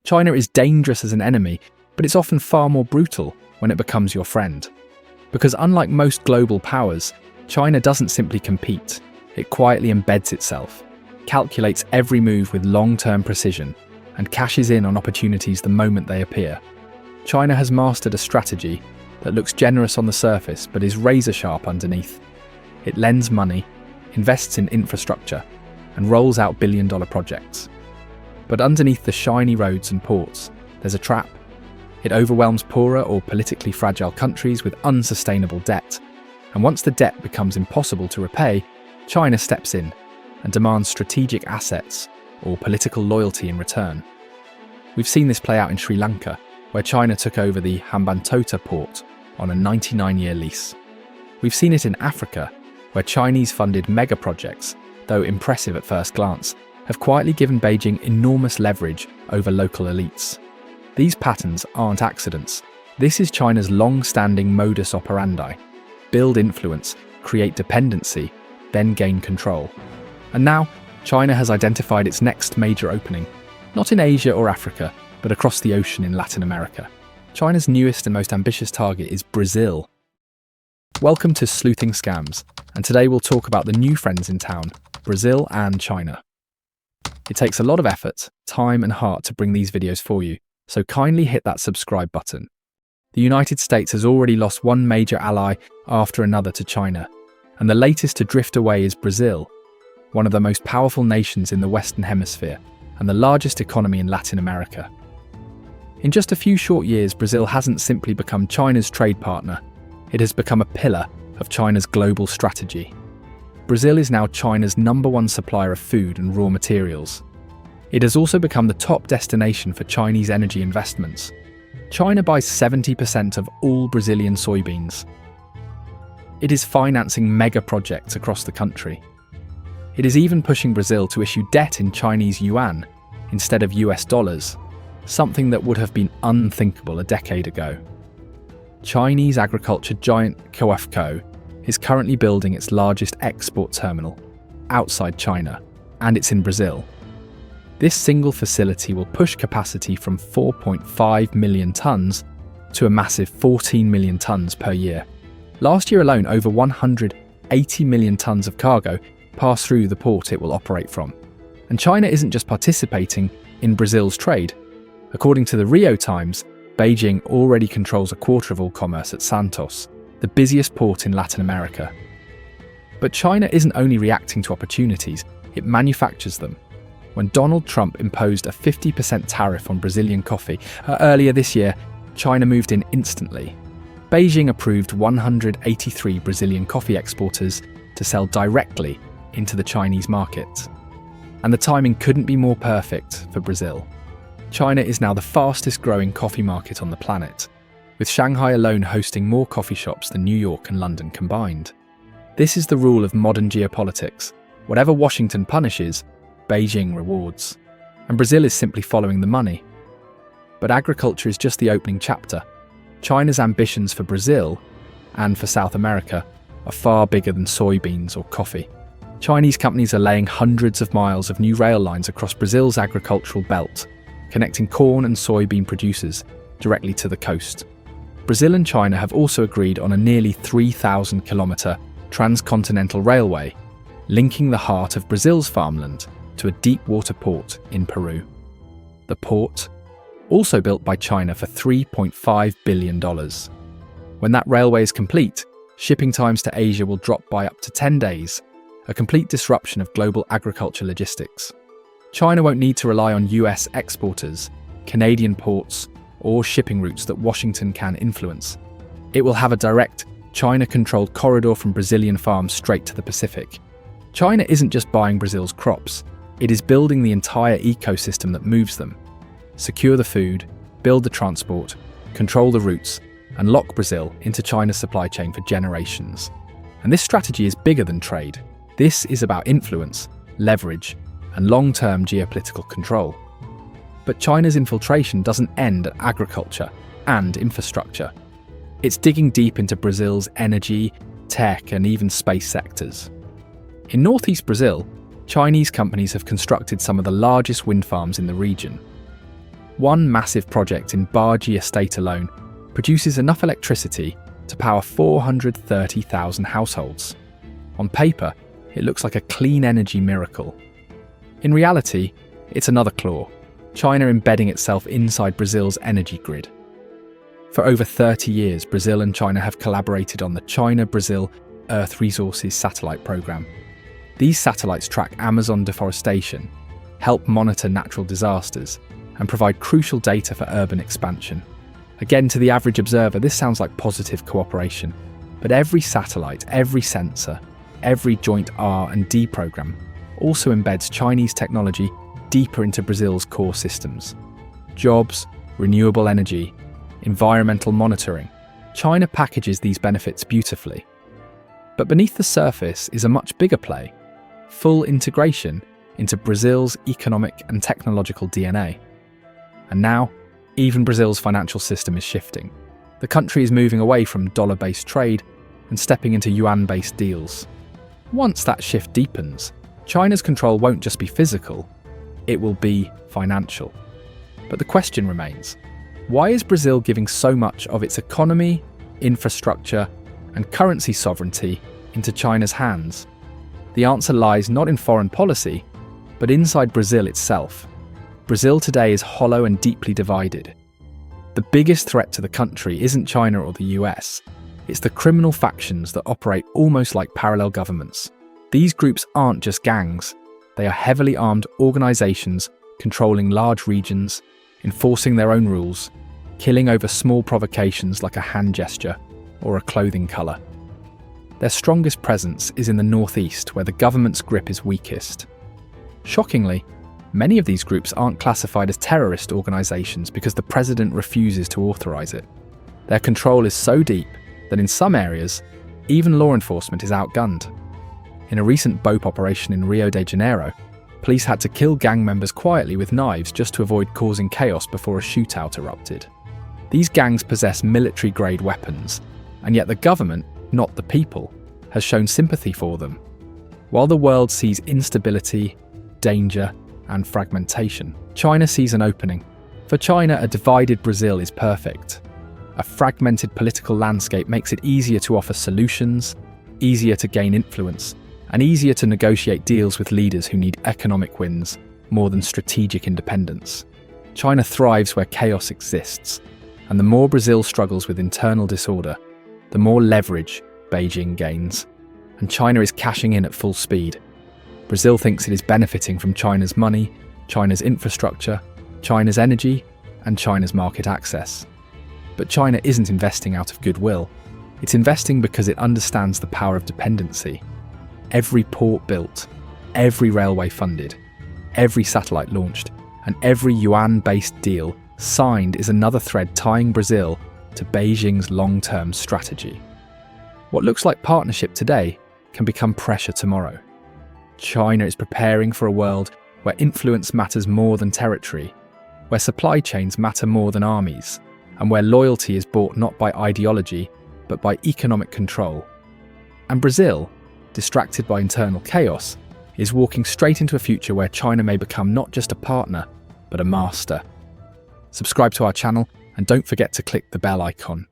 China is dangerous as an enemy, but it's often far more brutal when it becomes your friend. Because unlike most global powers, China doesn't simply compete. It quietly embeds itself, calculates every move with long-term precision, and cashes in on opportunities the moment they appear. China has mastered a strategy that looks generous on the surface but is razor-sharp underneath. It lends money, invests in infrastructure, and rolls out billion-dollar projects. But underneath the shiny roads and ports, there's a trap. It overwhelms poorer or politically fragile countries with unsustainable debt. And once the debt becomes impossible to repay, China steps in and demands strategic assets or political loyalty in return. We've seen this play out in Sri Lanka, where China took over the Hambantota port on a 99-year lease. We've seen it in Africa, where Chinese-funded mega-projects, though impressive at first glance, have quietly given Beijing enormous leverage over local elites. These patterns aren't accidents. This is China's long-standing modus operandi. Build influence, create dependency, then gain control. And now, China has identified its next major opening, not in Asia or Africa, but across the ocean in Latin America. China's newest and most ambitious target is Brazil. Welcome to Sleuthing Scams, and today we'll talk about the new friends in town, Brazil and China. It takes a lot of effort, time and heart to bring these videos for you, so kindly hit that subscribe button. The United States has already lost one major ally after another to China, and the latest to drift away is Brazil, one of the most powerful nations in the Western Hemisphere and the largest economy in Latin America. In just a few short years, Brazil hasn't simply become China's trade partner, it has become a pillar of China's global strategy. Brazil is now China's #1 supplier of food and raw materials. It has also become the top destination for Chinese energy investments. China buys 70% of all Brazilian soybeans. It is financing mega projects across the country. It is even pushing Brazil to issue debt in Chinese yuan instead of US dollars, something that would have been unthinkable a decade ago. Chinese agriculture giant Coafco is currently building its largest export terminal outside China, and it's in Brazil. This single facility will push capacity from 4.5 million tonnes to a massive 14 million tonnes per year. Last year alone, over 180 million tonnes of cargo passed through the port it will operate from. And China isn't just participating in Brazil's trade. According to the Rio Times, Beijing already controls a quarter of all commerce at Santos, the busiest port in Latin America. But China isn't only reacting to opportunities, it manufactures them. When Donald Trump imposed a 50% tariff on Brazilian coffee earlier this year, China moved in instantly. Beijing approved 183 Brazilian coffee exporters to sell directly into the Chinese market. And the timing couldn't be more perfect for Brazil. China is now the fastest growing coffee market on the planet, with Shanghai alone hosting more coffee shops than New York and London combined. This is the rule of modern geopolitics. Whatever Washington punishes, Beijing rewards. And Brazil is simply following the money. But agriculture is just the opening chapter. China's ambitions for Brazil, and for South America, are far bigger than soybeans or coffee. Chinese companies are laying hundreds of miles of new rail lines across Brazil's agricultural belt, connecting corn and soybean producers directly to the coast. Brazil and China have also agreed on a nearly 3,000-kilometre transcontinental railway, linking the heart of Brazil's farmland to a deep-water port in Peru. The port, also built by China for $3.5 billion. When that railway is complete, shipping times to Asia will drop by up to 10 days, a complete disruption of global agriculture logistics. China won't need to rely on US exporters, Canadian ports, or shipping routes that Washington can influence. It will have a direct, China-controlled corridor from Brazilian farms straight to the Pacific. China isn't just buying Brazil's crops, it is building the entire ecosystem that moves them. Secure the food, build the transport, control the routes, and lock Brazil into China's supply chain for generations. And this strategy is bigger than trade. This is about influence, leverage, and long-term geopolitical control. But China's infiltration doesn't end at agriculture and infrastructure. It's digging deep into Brazil's energy, tech, and even space sectors. In northeast Brazil, Chinese companies have constructed some of the largest wind farms in the region. One massive project in Beijing estate alone produces enough electricity to power 430,000 households. On paper, it looks like a clean energy miracle. In reality, it's another claw, China embedding itself inside Brazil's energy grid. For over 30 years, Brazil and China have collaborated on the China-Brazil Earth Resources Satellite Program. These satellites track Amazon deforestation, help monitor natural disasters, and provide crucial data for urban expansion. Again, to the average observer, this sounds like positive cooperation. But every satellite, every sensor, every joint R&D program also embeds Chinese technology deeper into Brazil's core systems. Jobs, renewable energy, environmental monitoring. China packages these benefits beautifully. But beneath the surface is a much bigger play: full integration into Brazil's economic and technological DNA. And now, even Brazil's financial system is shifting. The country is moving away from dollar-based trade and stepping into yuan-based deals. Once that shift deepens, China's control won't just be physical, it will be financial. But the question remains, why is Brazil giving so much of its economy, infrastructure, and currency sovereignty into China's hands? The answer lies not in foreign policy, but inside Brazil itself. Brazil today is hollow and deeply divided. The biggest threat to the country isn't China or the US, it's the criminal factions that operate almost like parallel governments. These groups aren't just gangs, they are heavily armed organisations controlling large regions, enforcing their own rules, killing over small provocations like a hand gesture or a clothing colour. Their strongest presence is in the northeast, where the government's grip is weakest. Shockingly, many of these groups aren't classified as terrorist organisations because the president refuses to authorise it. Their control is so deep that in some areas, even law enforcement is outgunned. In a recent BOPE operation in Rio de Janeiro, police had to kill gang members quietly with knives just to avoid causing chaos before a shootout erupted. These gangs possess military-grade weapons, and yet the government, not the people, has shown sympathy for them. While the world sees instability, danger, and fragmentation, China sees an opening. For China, a divided Brazil is perfect. A fragmented political landscape makes it easier to offer solutions, easier to gain influence, and easier to negotiate deals with leaders who need economic wins more than strategic independence. China thrives where chaos exists, and the more Brazil struggles with internal disorder, the more leverage Beijing gains, and China is cashing in at full speed. Brazil thinks it is benefiting from China's money, China's infrastructure, China's energy, and China's market access. But China isn't investing out of goodwill. It's investing because it understands the power of dependency. Every port built, every railway funded, every satellite launched, and every yuan-based deal signed is another thread tying Brazil to Beijing's long-term strategy. What looks like partnership today can become pressure tomorrow. China is preparing for a world where influence matters more than territory, where supply chains matter more than armies, and where loyalty is bought not by ideology, but by economic control. And Brazil, distracted by internal chaos, is walking straight into a future where China may become not just a partner, but a master. Subscribe to our channel and don't forget to click the bell icon.